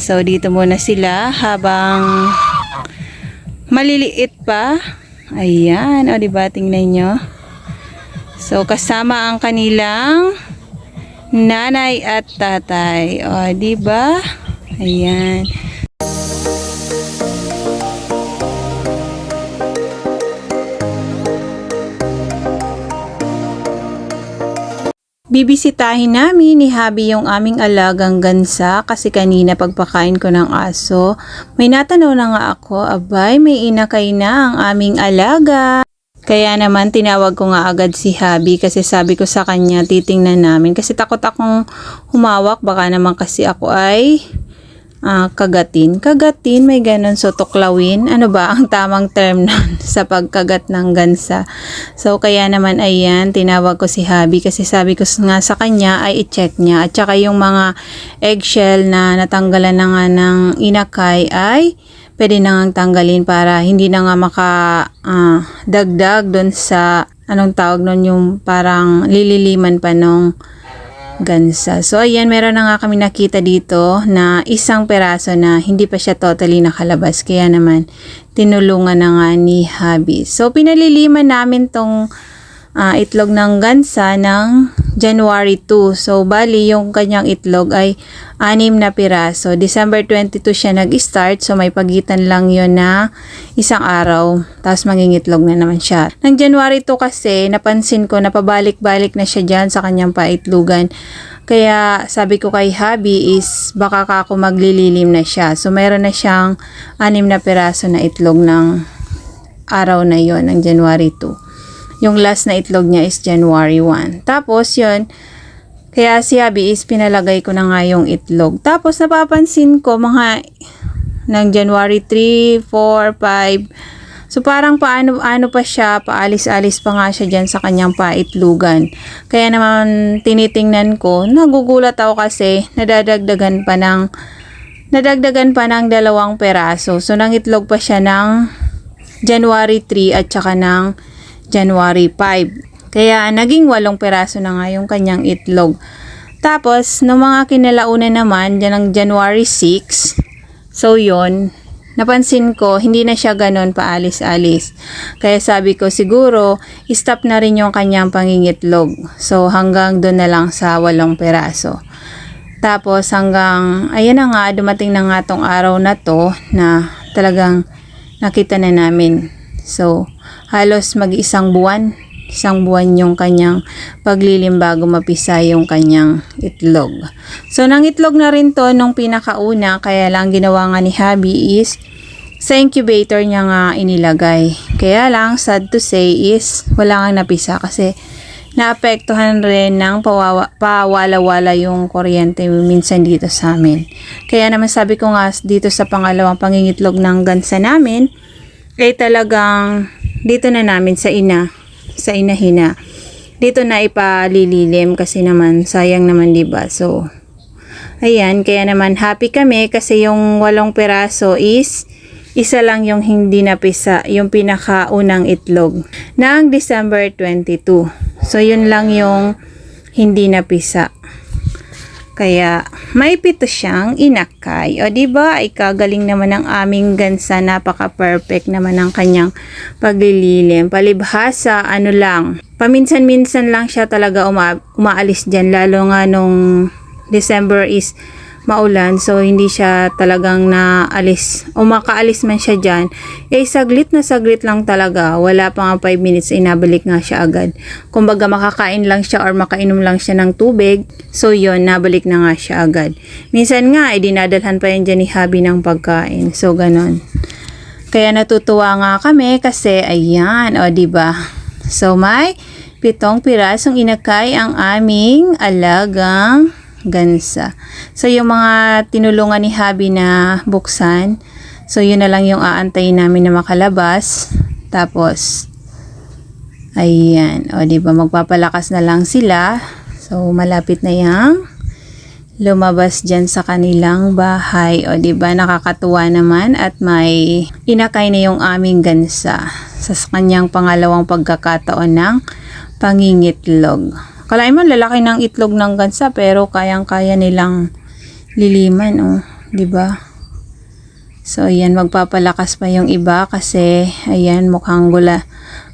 So dito muna sila habang maliliit pa. Ayan, o diba, tingnan nyo. So kasama ang kanilang nanay at tatay. O diba? Ayan. Bibisitahin namin ni Habi yung aming alagang gansa kasi kanina pagpakain ko ng aso, may natanaw na nga ako, abay may inakay na ang aming alaga. Kaya naman tinawag ko nga agad si Habi kasi sabi ko sa kanya titingnan namin kasi takot akong humawak, baka naman kasi ako ay kagatin, may ganon, so tuklawin, ano ba ang tamang term nun sa pagkagat ng gansa. So kaya naman ayan, tinawag ko si Habi kasi sabi ko nga sa kanya ay i-check niya, at saka yung mga eggshell na natanggalan na nga ng inakay ay pwede na nga tanggalin para hindi na nga dagdag doon sa anong tawag nun, yung parang lililiman pa nung gansa. So ayan, meron na nga kami nakita dito na isang peraso na hindi pa siya totally nakalabas, kaya naman tinulungan na nga ni Habi. So pinaliliman namin tong itlog ng gansa ng January 2. So bali yung kanyang itlog ay 6 na piraso. December 22 siya nag-start, so may pagitan lang yon na isang araw, tapos mangingitlog na naman siya. Ng January 2 kasi napansin ko na pabalik-balik na siya dyan sa kanyang paitlugan. Kaya sabi ko kay Habi is baka ako maglililim na siya. So meron na siyang 6 na piraso na itlog ng araw na yon ng January 2. Yung last na itlog niya is January 1. Tapos yun, kaya si Habi is pinalagay ko na nga yung itlog. Tapos napapansin ko mga ng January 3, 4, 5. So parang paano pa siya, paalis-alis pa nga siya dyan sa kanyang paitlugan. Kaya naman tinitingnan ko, nagugulat ako kasi nadadagdagan pa ng 2 peraso. So nangitlog pa siya ng January 3 at saka ng January 5. Kaya naging 8 peraso na nga yung kanyang itlog. Tapos, no mga kinalauna naman, dyan ng January 6. So, yon napansin ko, hindi na siya ganon paalis-alis. Kaya sabi ko, siguro, stop na rin yung kanyang pangingitlog. So, hanggang doon na lang sa 8 peraso. Tapos, ayan na nga, dumating na nga tong araw na to na talagang nakita na namin. So, halos mag-isang buwan yung kanyang paglilim bago mapisa yung kanyang itlog. So, nang itlog na rin to nung pinakauna, kaya lang ginawa nga ni Habi is sa incubator niya nga inilagay. Kaya lang, sad to say is wala nga napisa kasi naapektuhan rin ng pawala-wala yung kuryente minsan dito sa amin. Kaya naman sabi ko nga dito sa pangalawang pangingitlog ng gansa namin, ay talagang dito na namin sa inahina. Dito na ipalililim kasi naman sayang naman, diba? So ayan, kaya naman happy kami kasi yung 8 peraso is isa lang yung hindi napisa, yung pinakaunang itlog ng December 22. So yun lang yung hindi napisa. Kaya may 7 siyang inakay. O diba, ay kagaling naman ng aming gansa, napaka-perfect naman ng kanyang paglililim. Palibhasa, lang, paminsan-minsan lang siya talaga umaalis dyan, lalo nga nung December is maulan, so hindi siya talagang naalis o makaalis man siya dyan, saglit na saglit lang talaga, wala pa nga 5 minutes ay nabalik nga siya agad. Kumbaga makakain lang siya or makainom lang siya ng tubig, so yun, nabalik na nga siya agad. Minsan nga ay dinadalhan pa yan dyan ni Habi ng pagkain, so ganon. Kaya natutuwa nga kami kasi ayan, o diba, so may 7 pirasong inakay ang aming alagang gansa. So yung mga tinulungan ni Habi na buksan, so yun na lang yung aantayin namin na makalabas. Tapos ayan, o diba, magpapalakas na lang sila. So malapit na yang lumabas dyan sa kanilang bahay. O diba, nakakatuwa naman at may inakay na yung aming gansa sa kanyang pangalawang pagkakataon ng pangingitlog. Kalahin mo lalaki ng itlog ng gansa pero kayang-kaya nilang liliman, oh. 'di ba? So ayan, magpapalakas pa yung iba kasi ayan, mukhang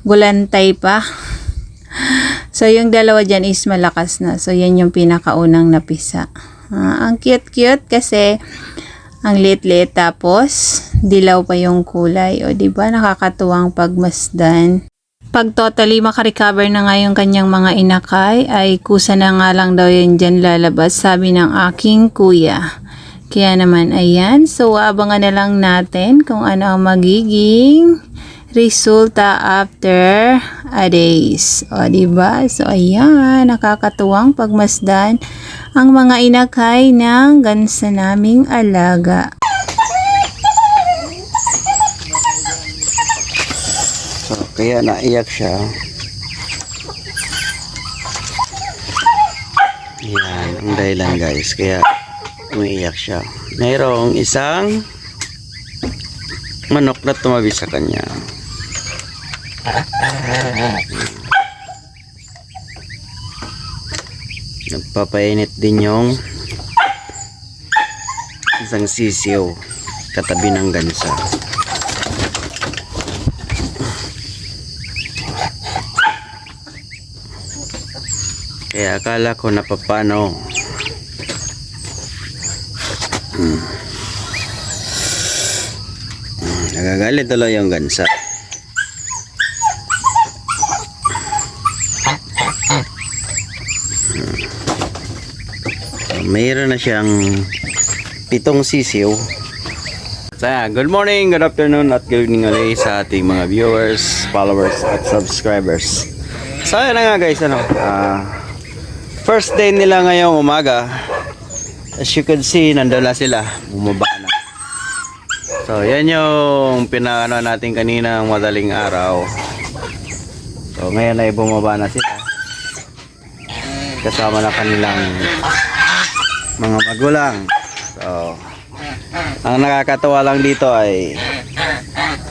gulantay pa. So yung dalawa dyan is malakas na. So yan yung pinakaunang napisa. Ang cute-cute kasi ang liit-liit tapos dilaw pa yung kulay. O 'di ba, nakakatuwang pagmasdan. Pag totally makarecover na nga yung kanyang mga inakay, ay kusa na nga lang daw yun dyan lalabas, sabi ng aking kuya. Kaya naman, ayan. So, abangan na lang natin kung ano ang magiging resulta after a days. O, diba? So, ayan. Nakakatuwang pagmasdan ang mga inakay ng gansa naming alaga. So, kaya naiyak siya. Yan, ang dahilan guys. Kaya umiiyak siya. Mayroong isang manok na tumabi sa kanya. Nagpapainit din yung isang sisiw katabi ng gansa. Kaya akala ko napapano. Nagagalit tuloy yung gansa. Mayroon na siyang 7 sisiw. So, good morning, good afternoon at good evening ulit sa ating mga viewers, followers at subscribers. So yun na nga guys, first day nila ngayong umaga. As you can see, nandun na sila, bumaba na. So yan yung pinaano natin kanina madaling araw. So ngayon ay bumaba na sila kasama na kanilang mga magulang. So ang nakakatawa lang dito ay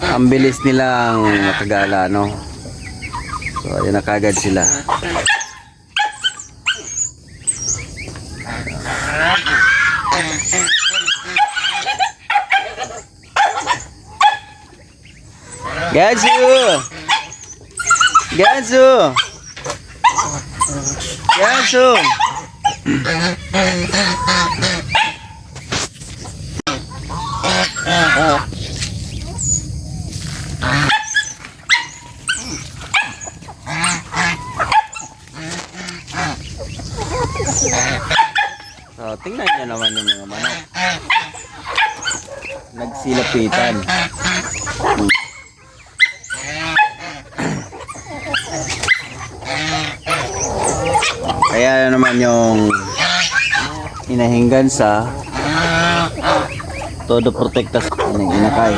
ang bilis nilang makagala, no? So ayun na kagad sila. Gansu! Gansu! Gansu! So, tingnan nyo naman yung mga manok. Nagsilapitan. Kaya naman yung inahinggan sa todo protektas ng inakay.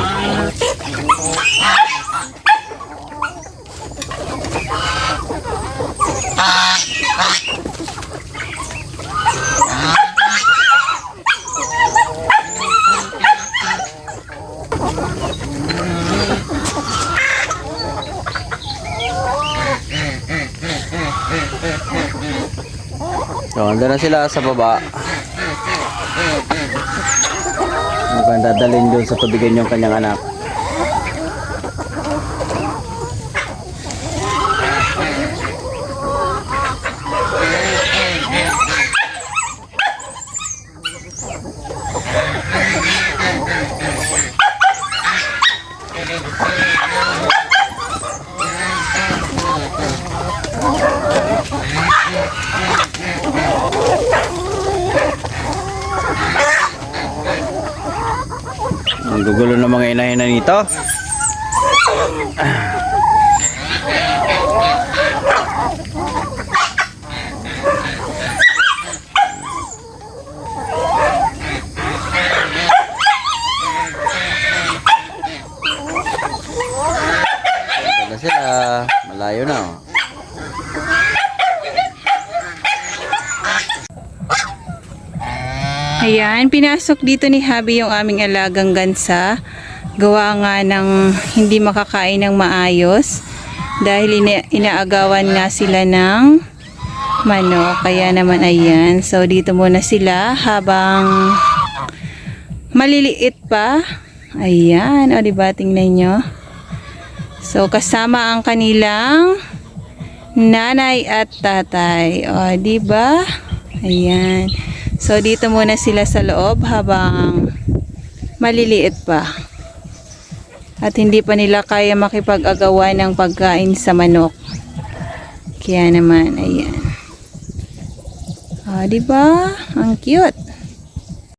So, andun na sila sa baba. Mukhang dadalhin doon sa tubigan yung kanyang anak. Ang gugulo ng mga inahin na nito. Wala sila, malayo na. Ayan, pinasok dito ni Habi yung aming alagang gansa. Gawa nga ng hindi makakain ng maayos. Dahil inaagawan nga sila ng manok. Kaya naman ayan. So dito muna sila habang maliliit pa. Ayan, o diba, tingnan nyo. So, kasama ang kanilang nanay at tatay. O, diba? Ayan. So, dito muna sila sa loob habang maliliit pa. At hindi pa nila kaya makipag-agawan ng pagkain sa manok. Kaya naman, ayan. O, diba? Ang cute.